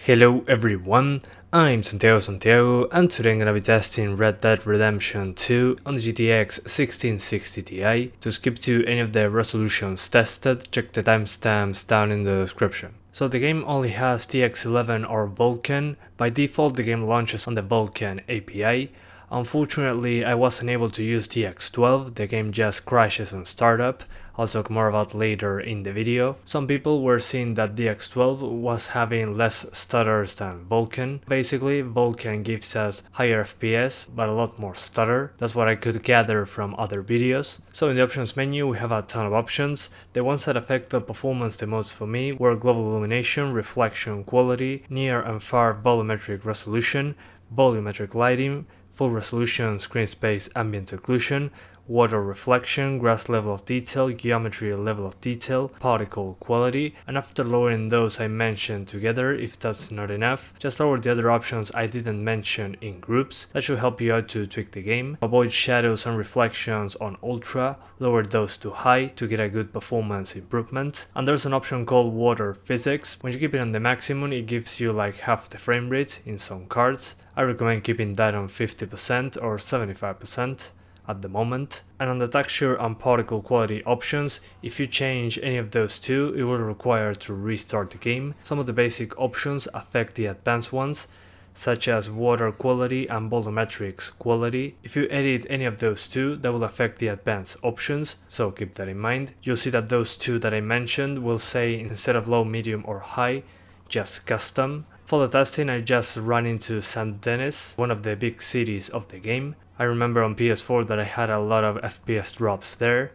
Hello everyone, I'm Santiago and today I'm gonna be testing Red Dead Redemption 2 on the GTX 1660 Ti. To skip to any of the resolutions tested, check the timestamps down in the description. So the game only has TX11 or Vulkan. By default the game launches on the Vulkan API. Unfortunately I wasn't able to use DX12, the game just crashes on startup. I'll talk more about later in the video. Some people were seeing that DX12 was having less stutters than Vulkan. Basically, Vulkan gives us higher FPS, but a lot more stutter. That's what I could gather from other videos. So in the options menu we have a ton of options. The ones that affected performance the most for me were global illumination, reflection quality, near and far volumetric resolution, volumetric lighting, full resolution screen space ambient occlusion, water reflection, grass level of detail, geometry level of detail, particle quality, and after lowering those I mentioned together, if that's not enough, just lower the other options I didn't mention in groups. That should help you out to tweak the game. Avoid shadows and reflections on ultra, lower those to high to get a good performance improvement. And there's an option called water physics. When you keep it on the maximum it gives you like half the frame rate in some cards. I recommend keeping that on 50% or 75% at the moment. And on the texture and particle quality options, if you change any of those two, it will require to restart the game. Some of the basic options affect the advanced ones, such as water quality and volumetrics quality. If you edit any of those two, that will affect the advanced options, so keep that in mind. You'll see that those two that I mentioned will say instead of low, medium or high, just custom. For the testing I just ran into St. Denis, one of the big cities of the game. I remember on PS4 that I had a lot of FPS drops there,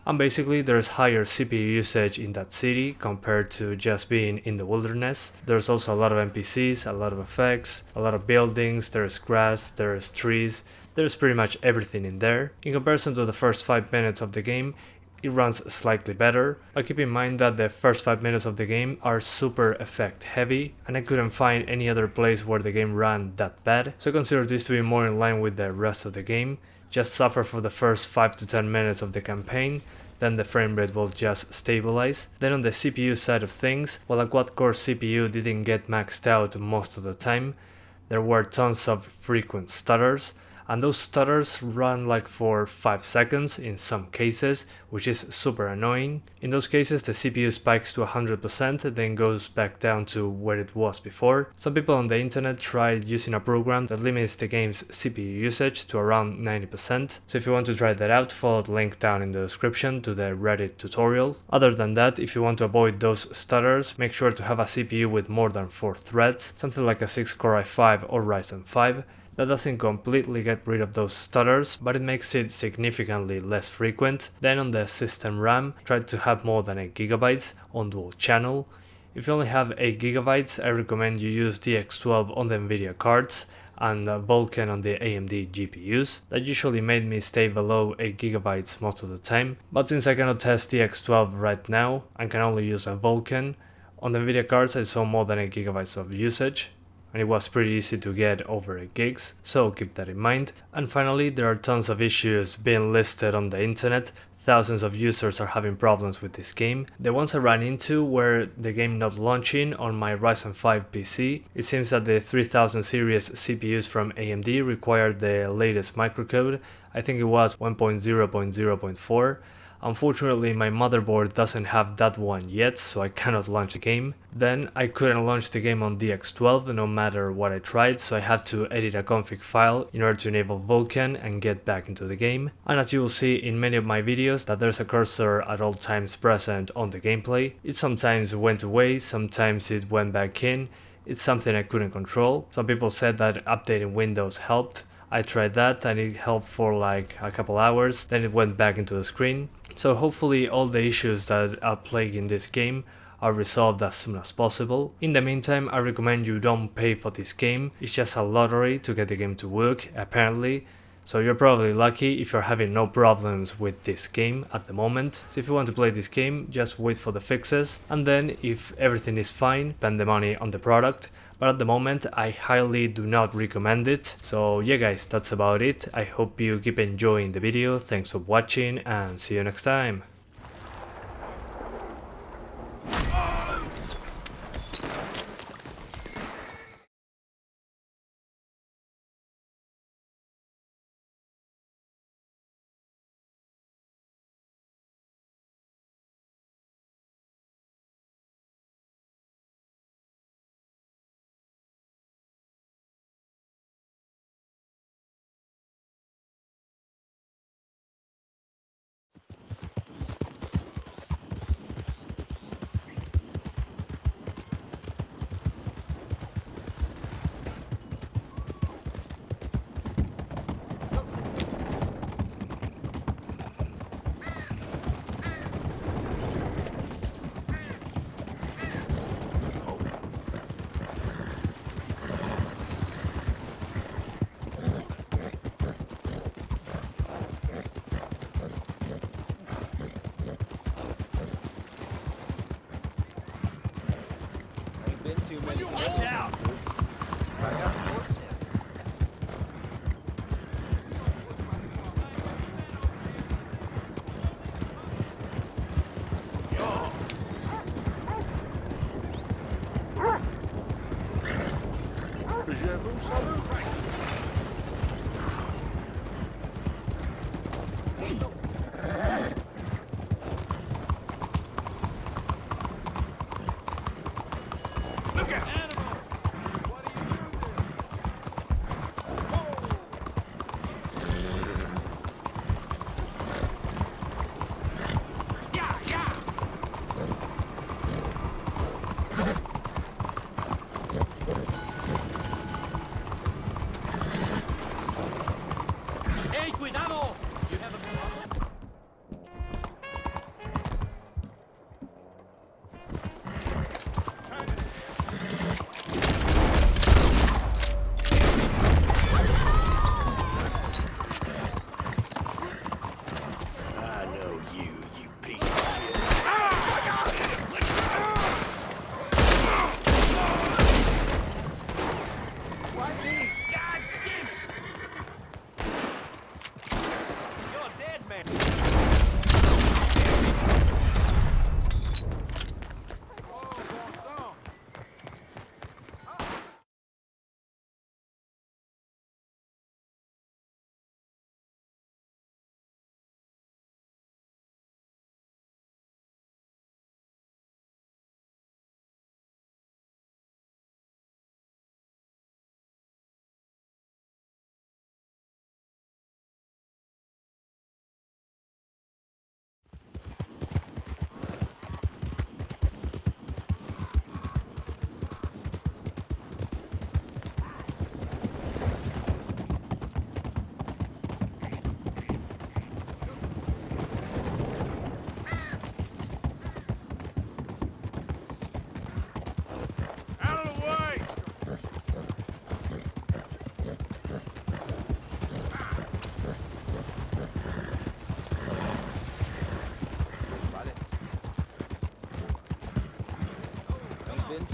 and basically there's higher CPU usage in that city compared to just being in the wilderness. There's also a lot of NPCs, a lot of effects, a lot of buildings, there's grass, there's trees, there's pretty much everything in there. In comparison to the first 5 minutes of the game, it runs slightly better, but keep in mind that the first 5 minutes of the game are super effect heavy and I couldn't find any other place where the game ran that bad, so consider this to be more in line with the rest of the game. Just suffer for the first 5 to 10 minutes of the campaign, then the frame rate will just stabilize. Then on the CPU side of things, while a quad-core CPU didn't get maxed out most of the time, there were tons of frequent stutters, and those stutters run like for 5 seconds in some cases, which is super annoying. In those cases the CPU spikes to 100% then goes back down to where it was before. Some people on the internet tried using a program that limits the game's CPU usage to around 90%, so if you want to try that out, follow the link down in the description to the Reddit tutorial. Other than that, if you want to avoid those stutters, make sure to have a CPU with more than 4 threads, something like a 6-core i5 or Ryzen 5. That doesn't completely get rid of those stutters, but it makes it significantly less frequent. Then on the system RAM, try to have more than 8 GB on dual channel. If you only have 8 GB, I recommend you use DX12 on the Nvidia cards and Vulkan on the AMD GPUs. That usually made me stay below 8 GB most of the time, but since I cannot test DX12 right now and can only use a Vulkan, on the Nvidia cards I saw more than 8 GB of usage, and it was pretty easy to get over 8 gigs, so keep that in mind. And finally, there are tons of issues being listed on the internet. Thousands of users are having problems with this game. The ones I ran into were the game not launching on my Ryzen 5 PC. It seems that the 3000 series CPUs from AMD required the latest microcode. I think it was 1.0.0.4. Unfortunately, my motherboard doesn't have that one yet, so I cannot launch the game. Then I couldn't launch the game on DX12 no matter what I tried, so I had to edit a config file in order to enable Vulkan and get back into the game. And as you will see in many of my videos, that there's a cursor at all times present on the gameplay. It sometimes went away, sometimes it went back in. It's something I couldn't control. Some people said that updating Windows helped. I tried that and it helped for like a couple hours, then it went back into the screen. So hopefully all the issues that are plaguing this game are resolved as soon as possible. In the meantime, I recommend you don't pay for this game. It's just a lottery to get the game to work, apparently. So you're probably lucky if you're having no problems with this game at the moment. So if you want to play this game, just wait for the fixes, and then if everything is fine, spend the money on the product. But at the moment I highly do not recommend it. So yeah guys, that's about it. I hope you keep enjoying the video. Thanks for watching and see you next time.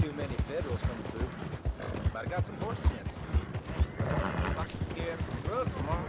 Too many Federals coming through, but I got some horse sense. Fucking scared from the road tomorrow.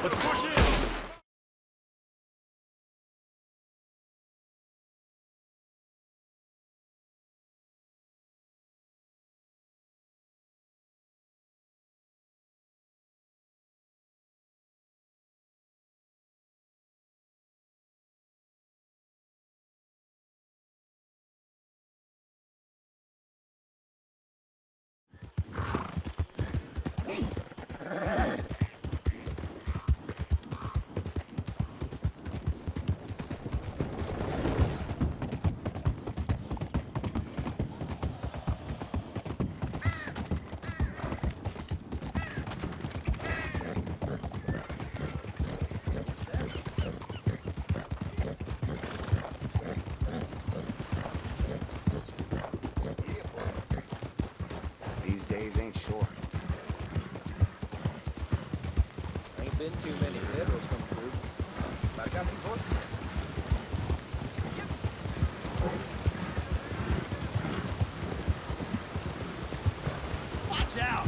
Let's push in! These days ain't short. Ain't been too many Federals coming through, but I got some horse sense. Watch out!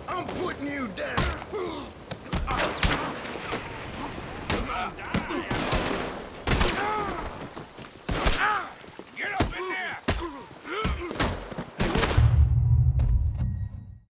I'm putting you down!